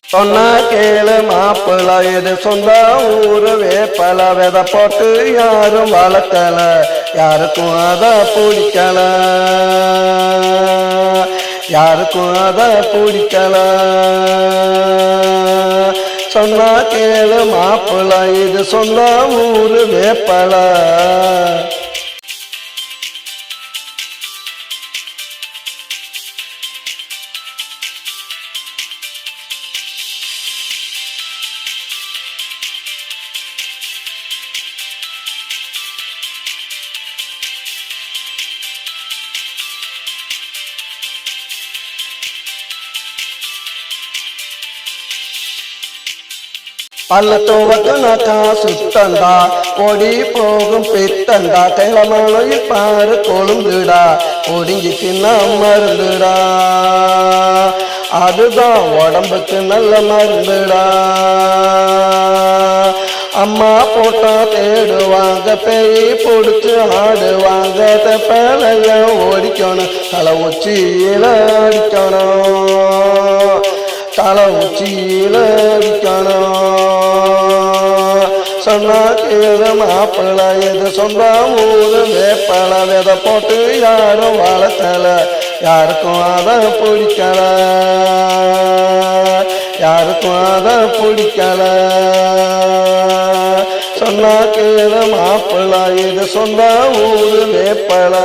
சொன்னா கேளு மாப்பிள்ள இது சொந்த ஊரு வேப்பல விதை போட்டு யாரும் வளர்க்கல யாருக்கும் அத பிடிக்கல யாருக்கும் அத பிடிக்கல சொன்னா கேளு மாப்பிள்ள இது சொந்த ஊரு வேப்பல பள்ளத்தோவக்கனாக்கா சுத்தண்டா ஓடி போகும் பித்தண்டா கிளமலையில் பாரு கொழுந்துடா ஒடுங்கி தின்னா மருந்துடா அதுதான் உடம்புக்கு நல்ல மருந்துடா அம்மா போட்டா தேடுவாங்க பேய் பிடிச்சு ஆடுவாங்க தப்பலைய ஓடிக்கணும் தலை உச்சியில அடிக்கணும் தலை உச்சியில அடிக்கணும் சொன்னா கேளு மாப்பிள்ள இது சொந்த ஊரு வேப்பல விதை போட்டு யாரும் வளர்த்தல யாருக்கும் அத பிடிக்கல யாருக்கும் அத பிடிக்கல சொன்னா கேளு மாப்பிள்ள இது சொந்த ஊரு வேப்பல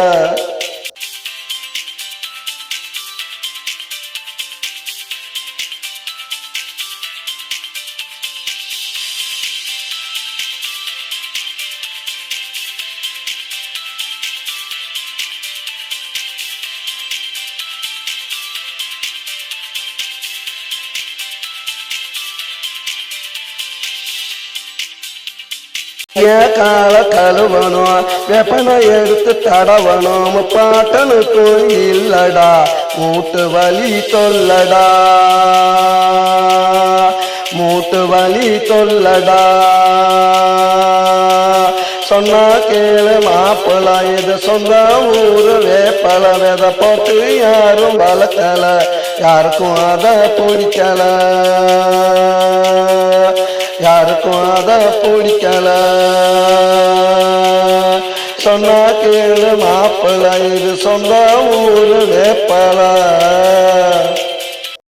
கால கழுவணும் வெப்பனை எடுத்து தடவணும் முப்பாட்டனுக்கும் இல்லடா மூட்டு வலி தொல்லடா மூட்டு வலி தொல்லடா சொன்னா கேளு மாப்பிள்ள இது சொந்த ஊரு வேப்பல விதை போட்டு யாரும் வளர்க்கல யாருக்கும் அத பிடிக்கல யாருக்கும் அத பிடிக்கல சொன்னா கேளு மாப்பிள்ள இது சொந்த ஊரு வேப்பல